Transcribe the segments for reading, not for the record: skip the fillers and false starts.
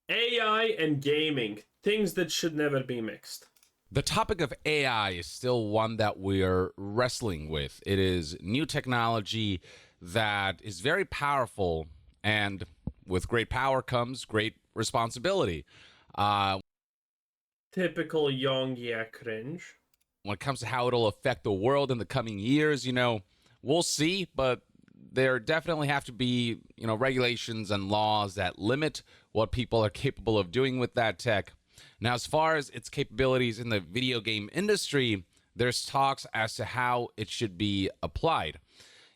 AI and gaming, things that should never be mixed. The topic of AI is still one that we're wrestling with. It is new technology that is very powerful, and with great power comes great responsibility. Uh, Typical Yong Yea cringe. when it comes to how it'll affect the world in the coming years, we'll see, but there definitely have to be, regulations and laws that limit what people are capable of doing with that tech. Now, as far as its capabilities in the video game industry, there's talks as to how it should be applied.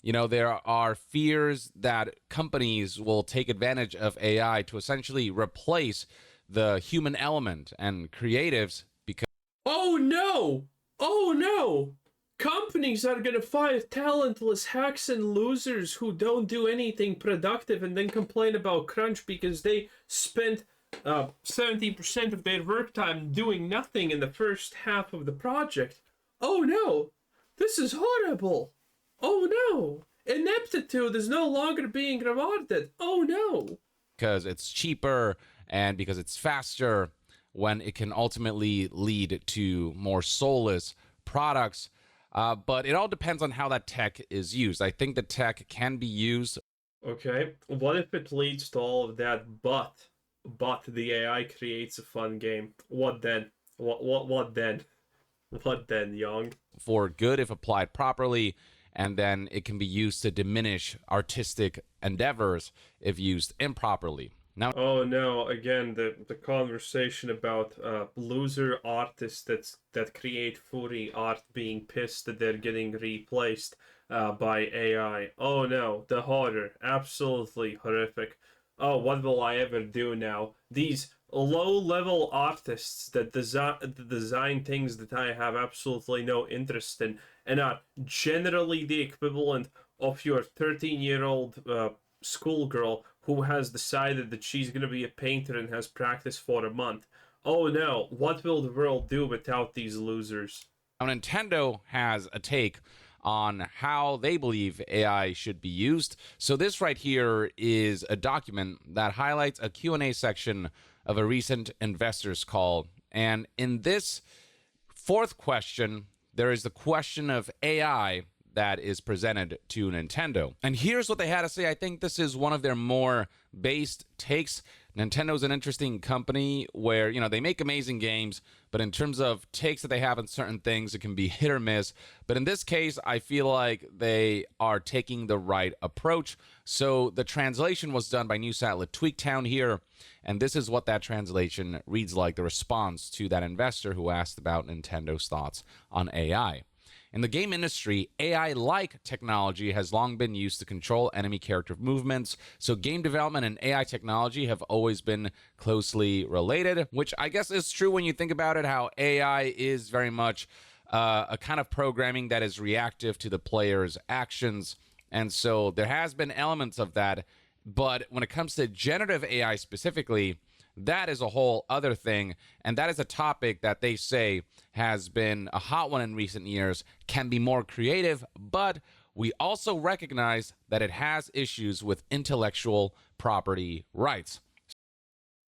There are fears that companies will take advantage of AI to essentially replace the human element and creatives because Oh no! Oh no! Companies are gonna fire talentless hacks and losers who don't do anything productive and then complain about crunch because they spent 70% of their work time doing nothing in the first half of the project. Oh no! This is horrible! Oh no! Ineptitude is no longer being rewarded. Oh no! it's cheaper and because it's faster, when it can ultimately lead to more soulless products. But it all depends on how that tech is used. I think the tech can be used. Okay, what if it leads to all of that, but the AI creates a fun game? What then? What then? What then, Young? For good if applied properly, and then it can be used to diminish artistic endeavors if used improperly. Now, Oh no, again the conversation about loser artists that create furry art being pissed that they're getting replaced by AI. Oh no, the horror. Absolutely horrific. Oh, what will I ever do now? These low-level artists that design things that I have absolutely no interest in and are generally the equivalent of your 13-year-old schoolgirl who has decided that she's going to be a painter and has practiced for a month. Oh no, what will the world do without these losers? Nintendo has a take on how they believe AI should be used. So this right here is a document that highlights a Q&A section of a recent investors call. And in this fourth question, there is the question of AI that is presented to Nintendo. And here's what they had to say. I think this is one of their more based takes. Nintendo's an interesting company where, they make amazing games, but in terms of takes that they have on certain things, it can be hit or miss. But in this case, I feel like they are taking the right approach. So the translation was done by news outlet Tweaktown here, and this is what that translation reads like, the response to that investor who asked about Nintendo's thoughts on AI. In the game industry, AI-like technology has long been used to control enemy character movements, so game development and AI technology have always been closely related, which I guess is true when you think about it, how AI is very much a kind of programming that is reactive to the player's actions, and so there has been elements of that, but when it comes to generative AI specifically, that is a whole other thing, and that is a topic that they say has been a hot one in recent years, can be more creative, but we also recognize that it has issues with intellectual property rights.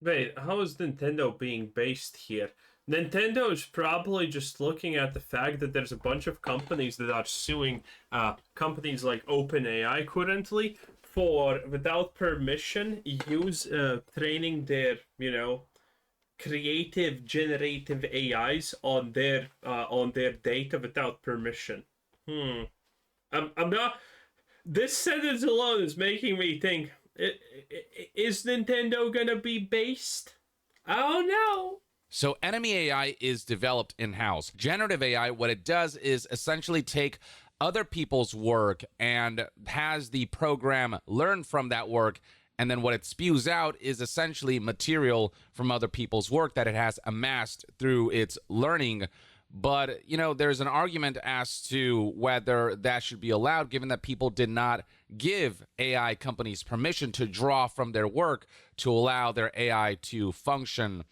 Wait, how is Nintendo being based here? Nintendo is probably just looking at the fact that there's a bunch of companies that are suing companies like OpenAI currently for, without permission, use training their, creative generative AIs on their data without permission. I'm not. This sentence alone is making me think: is Nintendo gonna be based? I don't know. So enemy AI is developed in-house. Generative AI, what it does is essentially take other people's work and has the program learn from that work, and then what it spews out is essentially material from other people's work that it has amassed through its learning But, there's an argument as to whether that should be allowed, given that people did not give AI companies permission to draw from their work to allow their AI to function.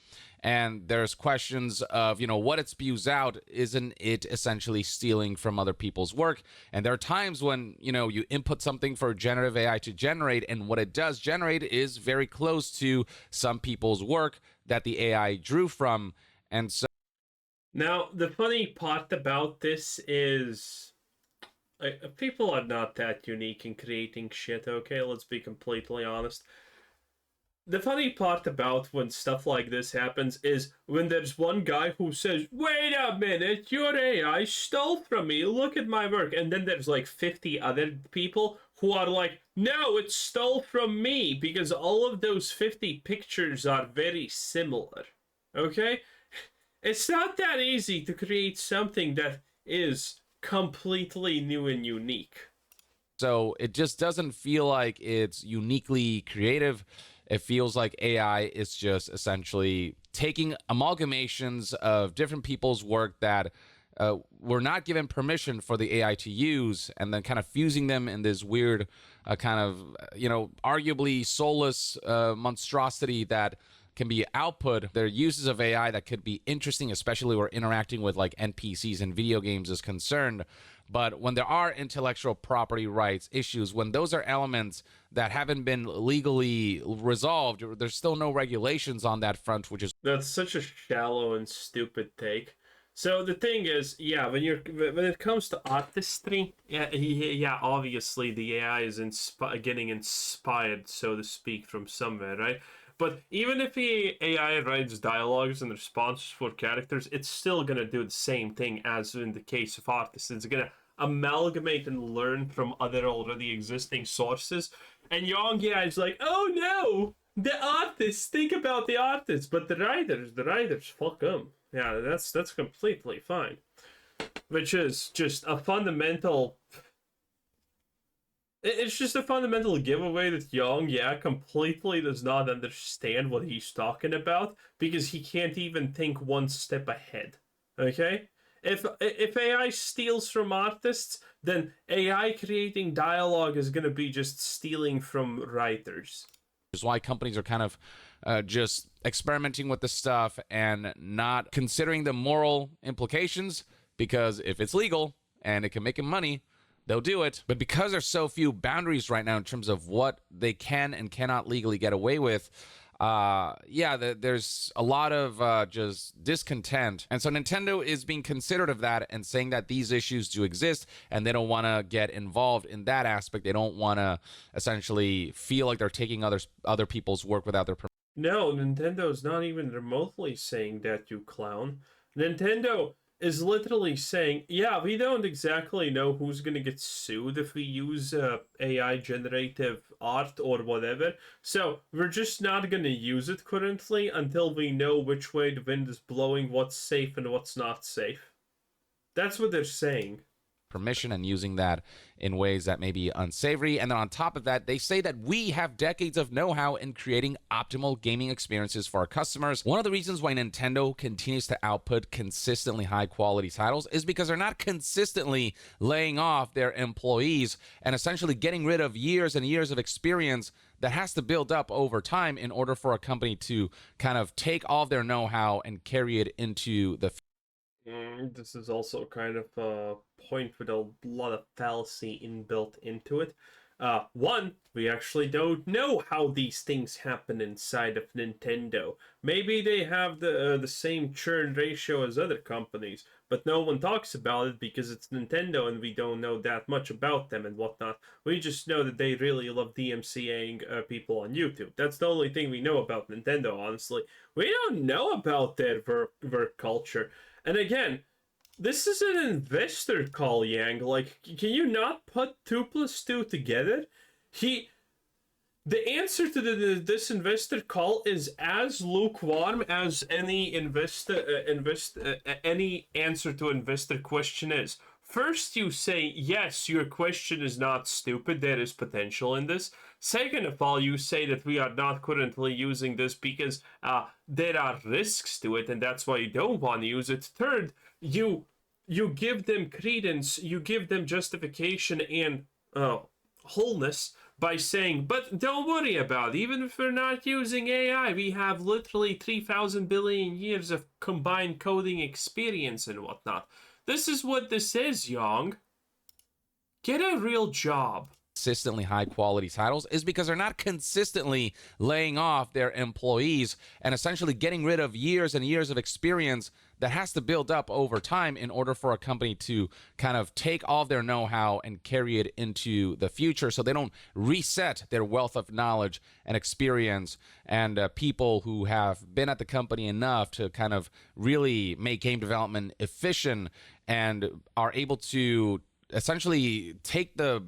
And there's questions of, what it spews out, isn't it essentially stealing from other people's work? And there are times when, you input something for generative AI to generate, and what it does generate is very close to some people's work that the AI drew from. And so Now, the funny part about this is people are not that unique in creating shit, okay? Let's be completely honest. The funny part about when stuff like this happens is when there's one guy who says, "Wait a minute, your AI stole from me, look at my work," and then there's like 50 other people who are like, "No, it stole from me," because all of those 50 pictures are very similar, okay? It's not that easy to create something that is completely new and unique. So it just doesn't feel like it's uniquely creative. It feels like AI is just essentially taking amalgamations of different people's work that were not given permission for the AI to use, and then kind of fusing them in this weird kind of, arguably soulless monstrosity that can be output. There are uses of AI that could be interesting, especially when interacting with like NPCs in video games is concerned. But when there are intellectual property rights issues, when those are elements that haven't been legally resolved, there's still no regulations on that front, which is That's such a shallow and stupid take. So the thing is, yeah, when it comes to artistry, yeah, obviously the AI is getting inspired, so to speak, from somewhere, right? But even if the AI writes dialogues and responses for characters, it's still gonna do the same thing as in the case of artists. It's gonna amalgamate and learn from other already existing sources. And Yong Yea is like, "Oh no, the artists, think about the artists," but the writers, fuck them. Yeah, that's completely fine. Which is just a fundamental. It's just a fundamental giveaway that Yong Yea completely does not understand what he's talking about because he can't even think one step ahead. Okay? If AI steals from artists, then AI creating dialogue is gonna be just stealing from writers. is why companies are kind of just experimenting with this stuff and not considering the moral implications, because if it's legal and it can make them money, they'll do it. But because there's so few boundaries right now in terms of what they can and cannot legally get away with, there's a lot of just discontent. And so Nintendo is being considerate of that and saying that these issues do exist and they don't want to get involved in that aspect. They don't want to essentially feel like they're taking other people's work without their permission. No, Nintendo's not even remotely saying that, you clown. Nintendo is literally saying, yeah, we don't exactly know who's gonna get sued if we use AI generative art or whatever, so we're just not gonna use it currently until we know which way the wind is blowing, what's safe and what's not safe. That's what they're saying. Permission and using that in ways that may be unsavory. And then on top of that, they say that we have decades of know-how in creating optimal gaming experiences for our customers. One of the reasons why Nintendo continues to output consistently high quality titles is because they're not consistently laying off their employees and essentially getting rid of years and years of experience that has to build up over time in order for a company to kind of take all of their know-how and carry it into the This is also kind of a point with a lot of fallacy inbuilt into it. One, we actually don't know how these things happen inside of Nintendo. Maybe they have the same churn ratio as other companies, but no one talks about it because it's Nintendo and we don't know that much about them and whatnot. We just know that they really love DMCAing people on YouTube. That's the only thing we know about Nintendo, honestly. We don't know about their work culture. And again, this is an investor call, Yang. Like, can you not put 2 plus 2 together? The answer to this investor call is as lukewarm as any any answer to investor question is. First, you say, yes, your question is not stupid, there is potential in this. Second of all, you say that we are not currently using this because there are risks to it, and that's why you don't want to use it. Third, you give them credence, you give them justification and wholeness by saying, but don't worry about it. Even if we're not using AI, we have literally 3,000 billion years of combined coding experience and whatnot. This is what this is, Yong. Get a real job. Consistently high quality titles is because they're not consistently laying off their employees and essentially getting rid of years and years of experience that has to build up over time in order for a company to kind of take all of their know-how and carry it into the future, so they don't reset their wealth of knowledge and experience and people who have been at the company enough to kind of really make game development efficient and are able to essentially take the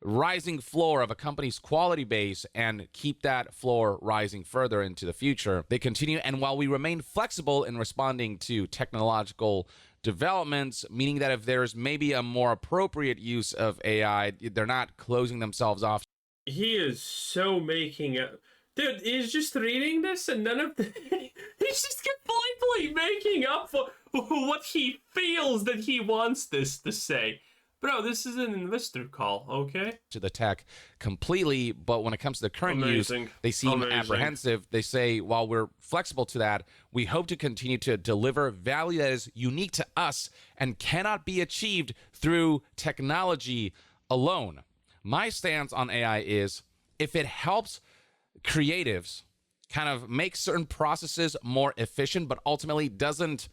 rising floor of a company's quality base and keep that floor rising further into the future. They continue, and while we remain flexible in responding to technological developments, meaning that if there's maybe a more appropriate use of AI, they're not closing themselves off. He is so making it. Dude, he's just reading this and none of the. He's just completely making up for what he feels that he wants this to say. Bro, this is an investor call, okay? To the tech completely, but when it comes to the current use, they seem apprehensive. They say, while we're flexible to that, we hope to continue to deliver value that is unique to us and cannot be achieved through technology alone. My stance on AI is, if it helps creatives kind of make certain processes more efficient, but ultimately doesn't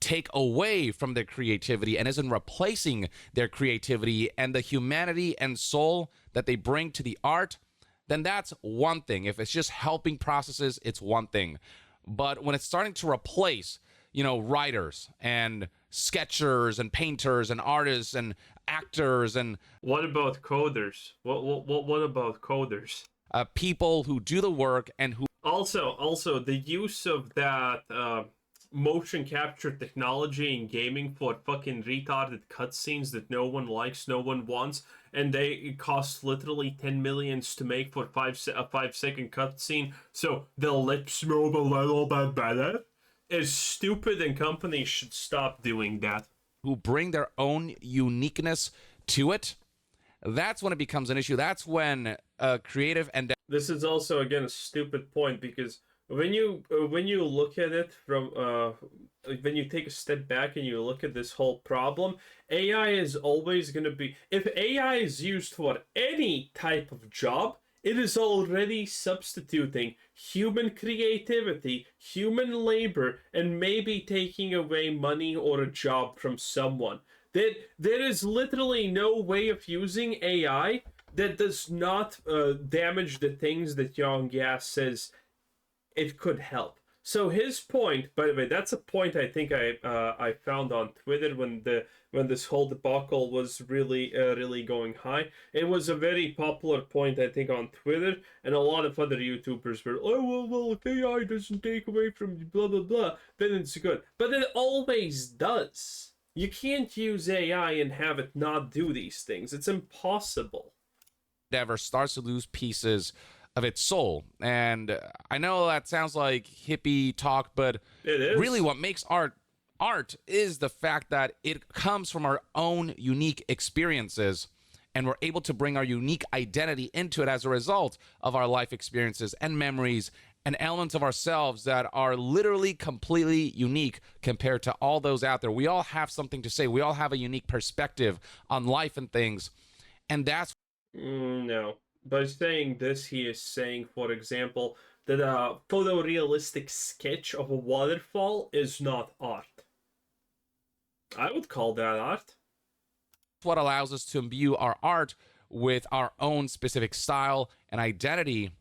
take away from their creativity and isn't replacing their creativity and the humanity and soul that they bring to the art, then that's one thing. If it's just helping processes, it's one thing. But when it's starting to replace, writers and sketchers and painters and artists and actors and what about coders? What about coders? People who do the work and who also the use of that motion capture technology in gaming for fucking retarded cutscenes that no one likes, no one wants, and it costs literally 10 millions to make for a 5-second cutscene, so the lips move a little bit better, is stupid, and companies should stop doing that. Who bring their own uniqueness to it, that's when it becomes an issue. That's when creative and this is also again a stupid point, because when you look at it from when you take a step back and you look at this whole problem, AI is always going to be, if AI is used for any type of job, it is already substituting human creativity, human labor, and maybe taking away money or a job from someone. There is literally no way of using AI that does not damage the things that Yong Yea says it could help. So his point, by the way, that's a point I think I found on Twitter when this whole debacle was really going high. It was a very popular point, I think, on Twitter, and a lot of other YouTubers were, oh well, if AI doesn't take away from blah blah blah, then it's good. But it always does. You can't use AI and have it not do these things. It's impossible. Endeavor starts to lose pieces of its soul. And I know that sounds like hippie talk, but it is. Really what makes art is the fact that it comes from our own unique experiences, and we're able to bring our unique identity into it as a result of our life experiences and memories and elements of ourselves that are literally completely unique compared to all those out there. We all have something to say. We all have a unique perspective on life and things. And that's no. By saying this, he is saying, for example, that a photorealistic sketch of a waterfall is not art. I would call that art. What allows us to imbue our art with our own specific style and identity.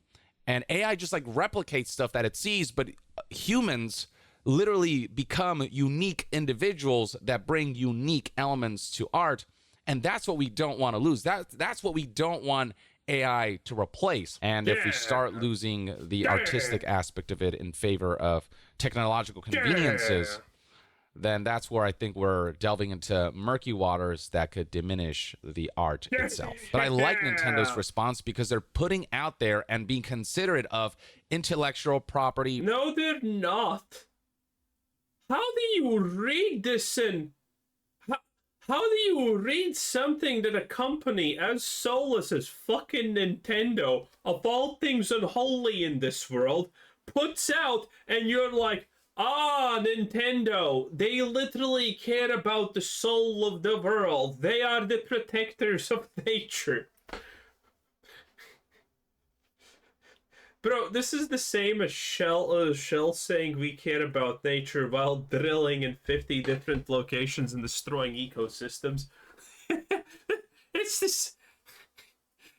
And AI just like replicates stuff that it sees, but humans literally become unique individuals that bring unique elements to art. And that's what we don't want to lose. That's what we don't want AI to replace. And if we start losing the artistic aspect of it in favor of technological conveniences, then that's where I think we're delving into murky waters that could diminish the art itself. But I like Nintendo's Yeah. response because they're putting out there and being considerate of intellectual property. No, they're not. How do you read this and how do you read something that a company as soulless as fucking Nintendo, of all things unholy in this world, puts out, and you're like, ah, Nintendo, they literally care about the soul of the world. They are the protectors of nature. Bro, this is the same as Shell saying we care about nature while drilling in 50 different locations and destroying ecosystems. It's this.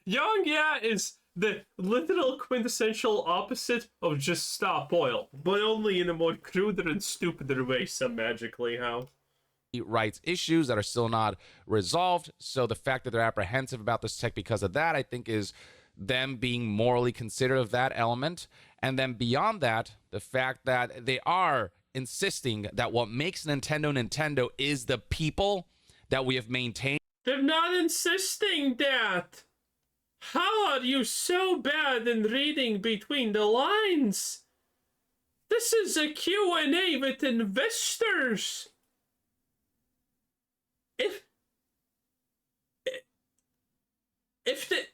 Yong Yea is the literal quintessential opposite of just stop oil, but only in a more cruder and stupider way, some magically how. Rights issues that are still not resolved. So the fact that they're apprehensive about this tech because of that, I think, is them being morally considerate of that element. And then beyond that, the fact that they are insisting that what makes Nintendo is the people that we have maintained. They're not insisting that. How are you so bad in reading between the lines? This is a Q&A with investors. If the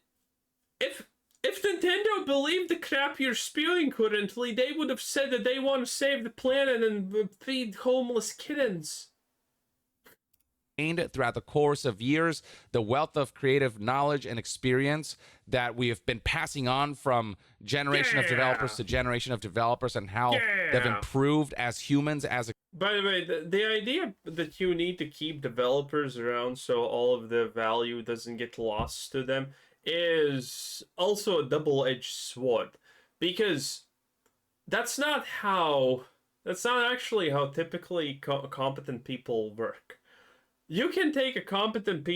if Nintendo believed the crap you're spewing currently, they would have said that they want to save the planet and feed homeless kittens. Throughout the course of years, the wealth of creative knowledge and experience that we have been passing on from generation of developers to generation of developers, and how they've improved as humans. By the way, the idea that you need to keep developers around so all of the value doesn't get lost to them is also a double-edged sword, because that's not actually how typically competent people work. You can take a competent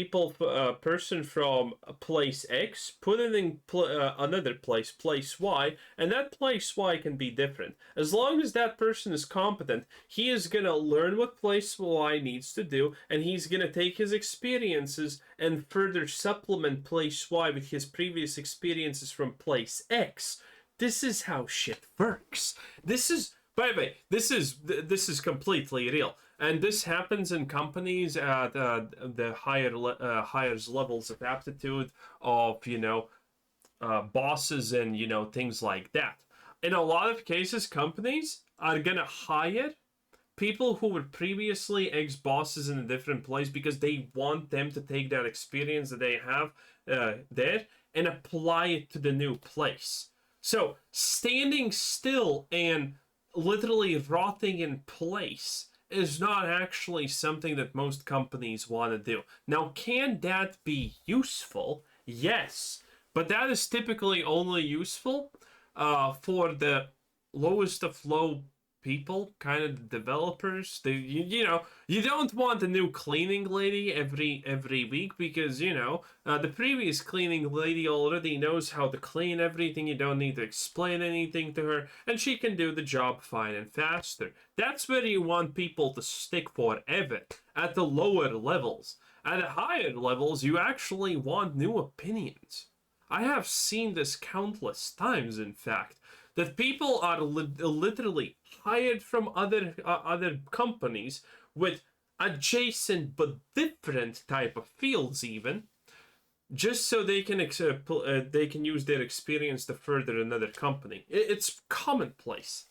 person from place X, put it in another place Y, and that place Y can be different. As long as that person is competent, he is going to learn what place Y needs to do, and he's going to take his experiences and further supplement place Y with his previous experiences from place X. This is how shit works. By the way, this is completely real. And this happens in companies at the higher levels of aptitude of, bosses and, things like that. In a lot of cases, companies are going to hire people who were previously ex-bosses in a different place because they want them to take that experience that they have there and apply it to the new place. So standing still and literally rotting in place is not actually something that most companies want to do. Now, can that be useful? Yes, but that is typically only useful for the lowest of low people, kind of the developers. You don't want a new cleaning lady every week because the previous cleaning lady already knows how to clean everything. You don't need to explain anything to her, and she can do the job fine and faster. That's where you want people to stick forever, at the lower levels. At the higher levels, you actually want new opinions. I have seen this countless times, in fact, that people are literally hired from other companies with adjacent but different type of fields, even just so they can use their experience to further another company. It's commonplace.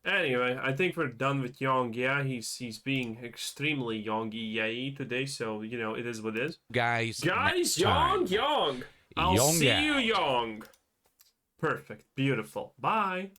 Anyway, I think we're done with Yong Yea. He's being extremely Yong Yea today, so it is what it is. Guys, Yong. I'll Yong see Yea. you, Yong. Perfect. Beautiful. Bye.